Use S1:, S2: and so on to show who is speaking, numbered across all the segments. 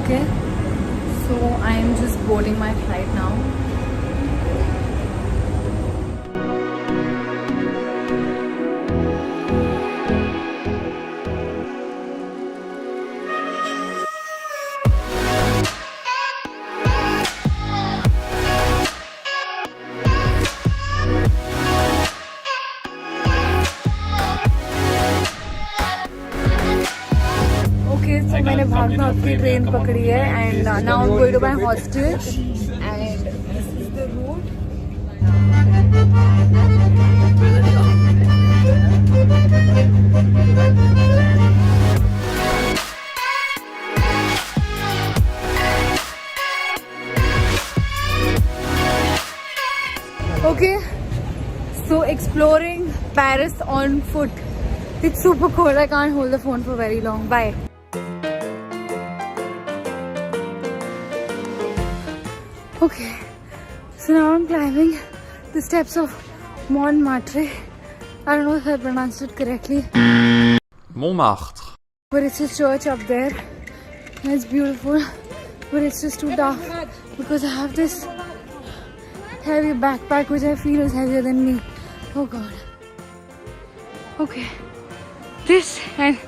S1: Okay, so I am just boarding my flight now. Okay, so मैंने भाग भाग के ट्रेन पकड़ी है and now I'm going to my hostel and this is the route. Okay, so exploring Paris on foot. It's super cold. I can't hold the phone for very long. Bye. Okay, so now I'm climbing the steps of Montmartre. I don't know if I pronounced it correctly.
S2: Montmartre.
S1: But it's a church up there. And it's beautiful. But it's just too tough because I have this heavy backpack which I feel is heavier than me. Oh god. Okay. This and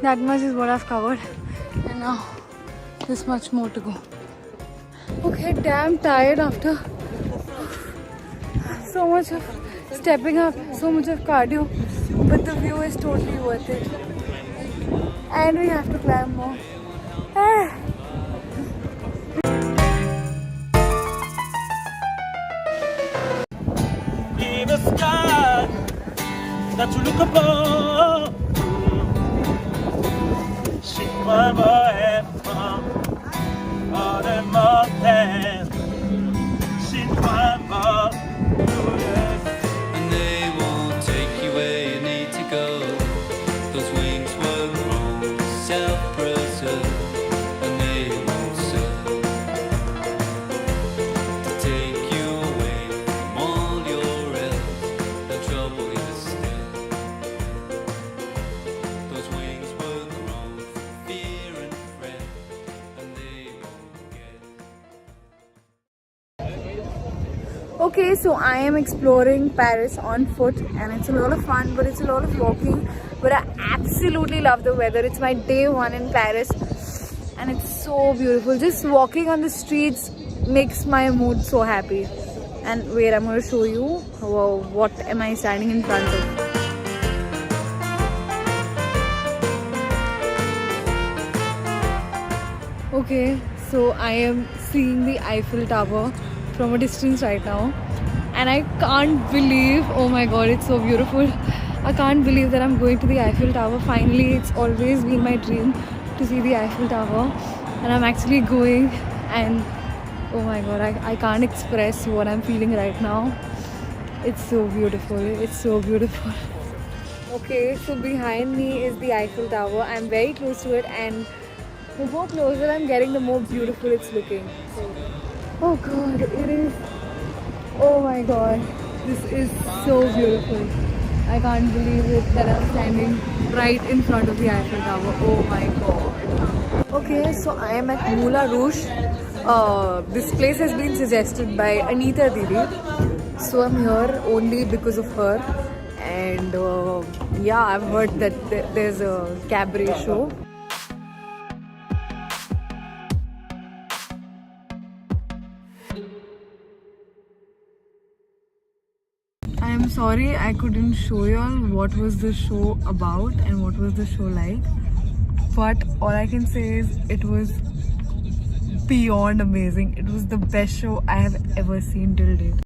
S1: that much is what I've covered. And now this much more to go. Okay, damn tired after so much of stepping up, so much of cardio, but the view is totally worth it. And we have to climb more.
S3: In the sky that you look upon, she might have more than mountains. She might
S4: And they won't take you where you need to go. Those wings were grown self-preserve, and they won't serve to take you away from all your else and trouble you still. Those wings were grown for fear and fret, and they won't get.
S1: Okay, so I am exploring Paris on foot and it's a lot of fun, but it's a lot of walking. But I absolutely love the weather. It's my day one in Paris and it's so beautiful. Just walking on the streets makes my mood so happy. And wait, I'm going to show you what am I standing in front of. Okay, so I am seeing the Eiffel Tower from a distance right now and I can't believe, oh my god, it's so beautiful. I can't believe that I'm going to the Eiffel Tower. Finally, it's always been my dream to see the Eiffel Tower and I'm actually going and oh my god, I can't express what I'm feeling right now. It's so beautiful, it's so beautiful. Okay, so behind me is the Eiffel Tower. I'm very close to it and the more closer I'm getting, the more beautiful it's looking. Oh god, it is. Oh my god, this is so beautiful. I can't believe it that I'm standing right in front of the Eiffel Tower. Oh my god. Okay, so I am at Moulin Rouge. This place has been suggested by Anita Didi. So I'm here only because of her. And yeah, I've heard that there's a cabaret show. I'm sorry I couldn't show y'all what was the show about and what was the show like, but all I can say is it was beyond amazing. It was the best show I have ever seen till date.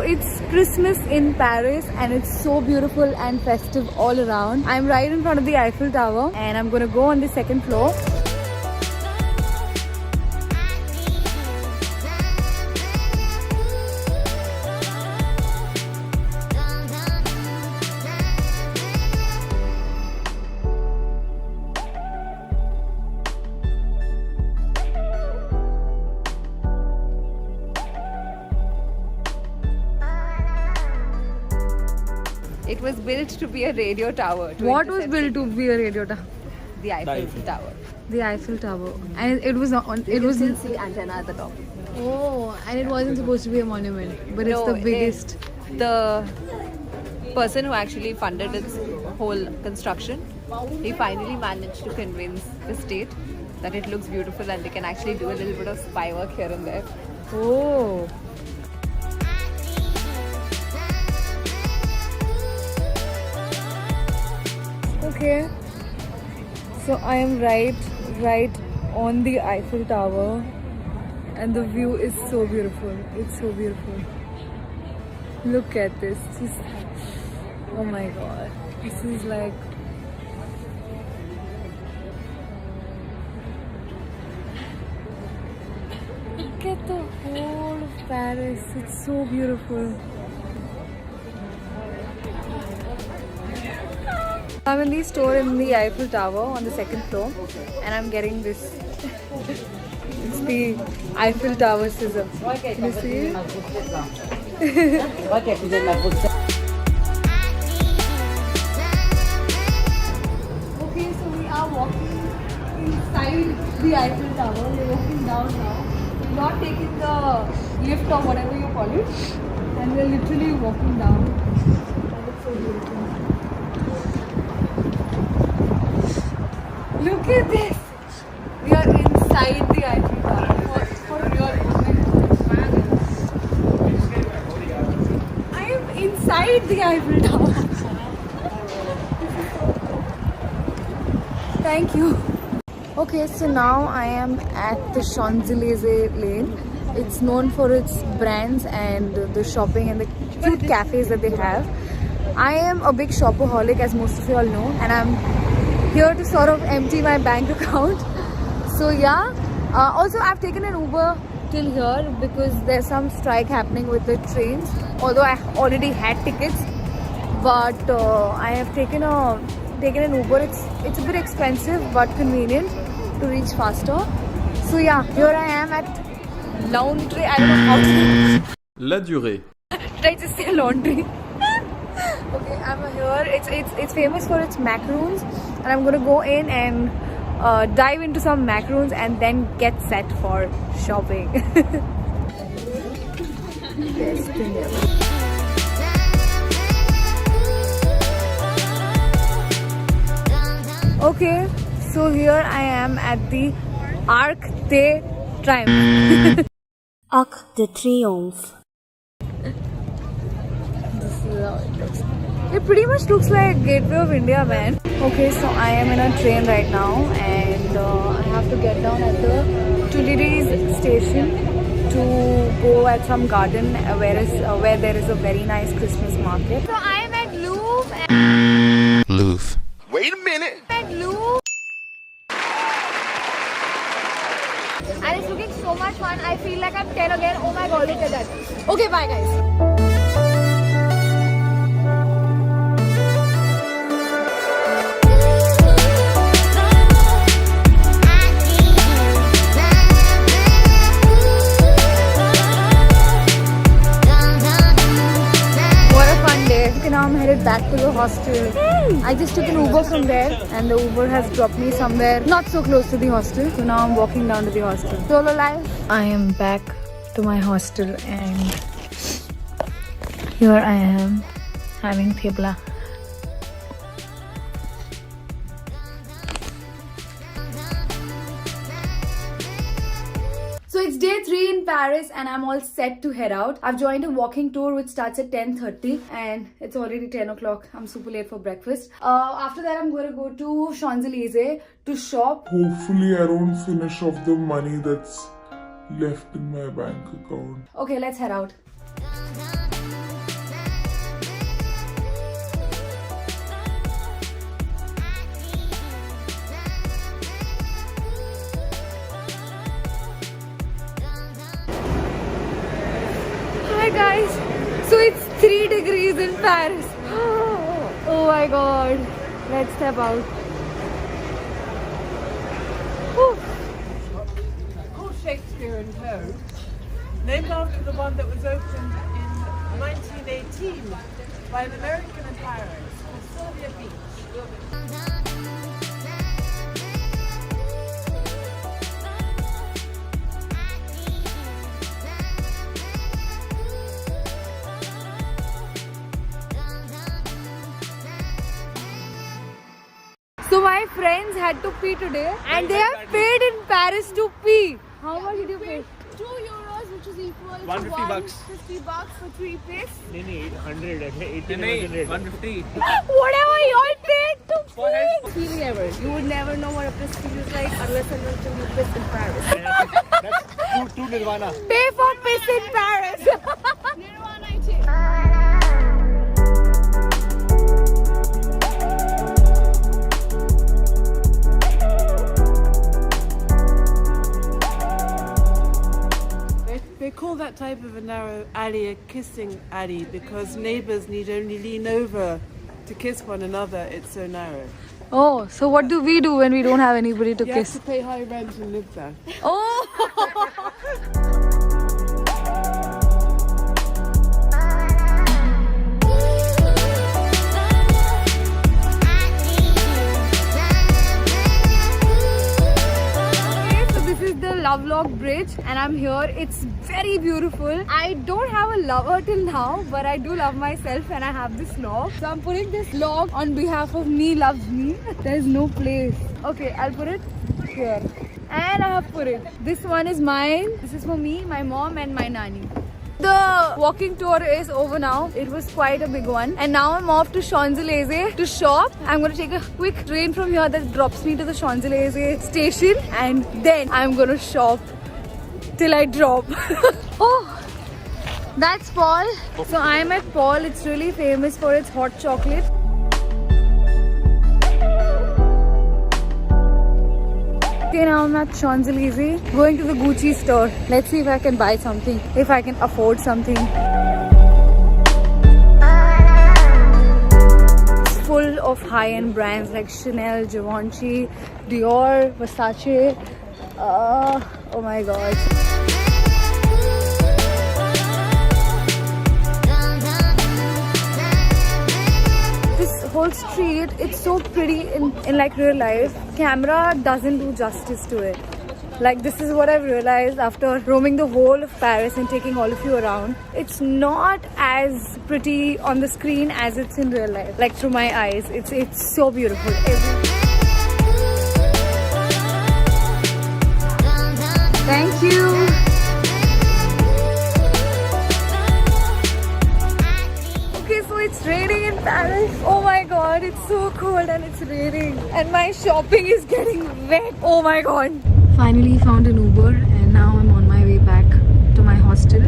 S1: It's Christmas in Paris and it's so beautiful and festive all around. I'm right in front of the Eiffel Tower and I'm gonna go on the second floor.
S5: It was built to be a radio tower. To
S1: What was
S5: intercept
S1: built to be a radio tower?
S5: the Eiffel Tower.
S1: The Eiffel Tower. And it was on. It was.
S5: Still see antenna at the top.
S1: Oh, and it wasn't supposed to be a monument, but it's
S5: No,
S1: the biggest.
S5: The person who actually funded its whole construction, he finally managed to convince the state that it looks beautiful and they can actually do a little bit of spy work here and there.
S1: Oh. Okay. So I am right on the Eiffel Tower, and the view is so beautiful. It's so beautiful. Look at this. Oh my god. This is like. Look at the whole of Paris. It's so beautiful. I'm in the store in the Eiffel Tower on the second floor, and I'm getting this. It's the Eiffel Tower scissor. You see it? Okay, so we are walking inside the Eiffel Tower. We're walking down now. We're not taking the lift or whatever you call it, and we're literally walking down. And it's so beautiful. Look at this! We are inside the Eiffel Tower. For real. I am inside the Eiffel Tower. Thank you. Okay, so now I am at the Champs-Elysees lane. It's known for its brands and the shopping and the cute cafes that they have. I am a big shopaholic, as most of you all know, and I'm here to sort of empty my bank account. So yeah, also I've taken an Uber till here because there's some strike happening with the trains, although I already had tickets, but I have taken an Uber. It's a bit expensive but convenient to reach faster. So yeah, here I am at Laundry. I don't know how to
S2: La durée.
S1: Did I just say laundry? Okay, I'm here. It's famous for its macaroons, and I'm gonna go in and dive into some macaroons and then get set for shopping. Best thing ever. Okay, so here I am at the Arc de Triomphe.
S6: Arc de Triomphe.
S1: It pretty much looks like Gateway of India, man. Okay, so I am in a train right now, and I have to get down at the Tuileries station to go at some garden where there is a very nice Christmas market. So I am at Louvre.
S2: Louvre.
S7: Wait a minute.
S1: At Louvre. And it's looking so much fun. I feel like I'm 10 again. Oh my god, look at that. Okay, bye guys. Now I'm headed back to the hostel. I just took an Uber from there, and the Uber has dropped me somewhere not so close to the hostel. So now I'm walking down to the hostel. Solo life. I am back to my hostel, and here I am having thepla. So it's day 3 in Paris, and I'm all set to head out. I've joined a walking tour which starts at 10:30, and it's already 10 o'clock. I'm super late for breakfast. After that, I'm going to go to Champs-Elysees to shop.
S8: Hopefully I don't finish off the money that's left in my bank account.
S1: Okay, let's head out. Hi guys, so it's 3 degrees in Paris. Oh my god, let's step out. Whew.
S3: Called Shakespeare and Co. Named after the one that was opened in 1918 by an American and
S7: Paris, Sylvia Beach.
S1: So my friends had to pee today and they have paid in Paris to pee. How much did you pay?
S9: €2, which is equal to
S3: 150 bucks.
S9: $150 for 3 piece.
S3: नहीं 800 150
S1: Whatever you all paid to pee.
S9: Feeling ever. You would never know what a piss feels like unless and until you piss in Paris.
S3: That's two Nirvana.
S1: Pay for piss in Paris.
S9: Nirvana too.
S7: They call that type of a narrow alley a kissing alley because neighbours need only lean over to kiss one another. It's so narrow.
S1: Oh, so what do we do when we don't have anybody to
S7: You
S1: kiss?
S7: have to pay high rent and live there.
S1: Oh. Lovelock Bridge and I'm here. It's very beautiful. I don't have a lover till now, but I do love myself and I have this log. So I'm putting this log on behalf of me loves me. There's no place. Okay, I'll put it here. And I have put it. This one is mine. This is for me, my mom and my nanny. The walking tour is over now. It was quite a big one. And now I'm off to Champs-Elysees to shop. I'm going to take a quick train from here that drops me to the Champs-Elysees station. And then I'm going to shop till I drop. Oh, that's Paul. So I'm at Paul. It's really famous for its hot chocolate. Okay, now I'm at Champs-Elysees, going to the Gucci store. Let's see if I can buy something, if I can afford something. It's full of high-end brands like Chanel, Givenchy, Dior, Versace. Oh my god. Whole street, it's so pretty in like real life. Camera doesn't do justice to it. Like, this is what I've realized after roaming the whole of Paris and taking all of you around. It's not as pretty on the screen as it's in real life. Like, through my eyes, it's so beautiful. Thank you. So it's raining in Paris. Oh my god, it's so cold and it's raining. And my shopping is getting wet. Oh my god. Finally found an Uber and now I'm on my way back to my hostel.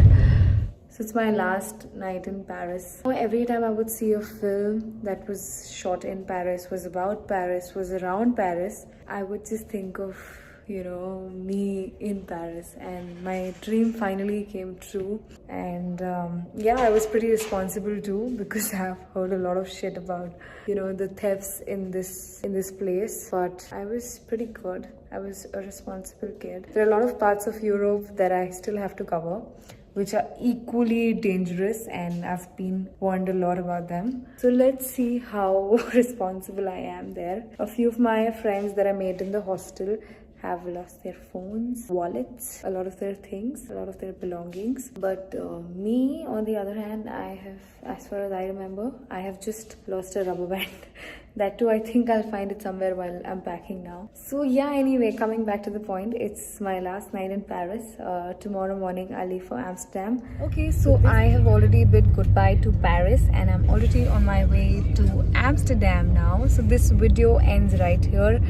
S1: So it's my last night in Paris. Every time I would see a film that was shot in Paris, was about Paris, was around Paris, I would just think of, you know, me in Paris, and my dream finally came true. And yeah, I was pretty responsible too, because I've heard a lot of shit about, you know, the thefts in this place, but I was pretty good. I was a responsible kid. There are a lot of parts of Europe that I still have to cover, which are equally dangerous, and I've been warned a lot about them. So let's see how responsible I am there. A few of my friends that I made in the hostel have lost their phones, wallets, a lot of their things, a lot of their belongings. But me, on the other hand, I have, as far as I remember, I have just lost a rubber band. That too, I think I'll find it somewhere while I'm packing now. So yeah, anyway, coming back to the point, it's my last night in Paris. Tomorrow morning, I'll leave for Amsterdam. Okay, so I have already bid goodbye to Paris and I'm already on my way to Amsterdam now. So this video ends right here.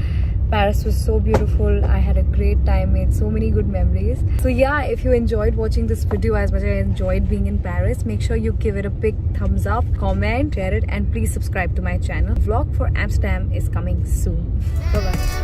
S1: Paris was so beautiful. I had a great time, made so many good memories. So yeah, if you enjoyed watching this video as much as I enjoyed being in Paris, make sure you give it a big thumbs up, comment, share it, and please subscribe to my channel. Vlog for Amsterdam is coming soon. Bye bye.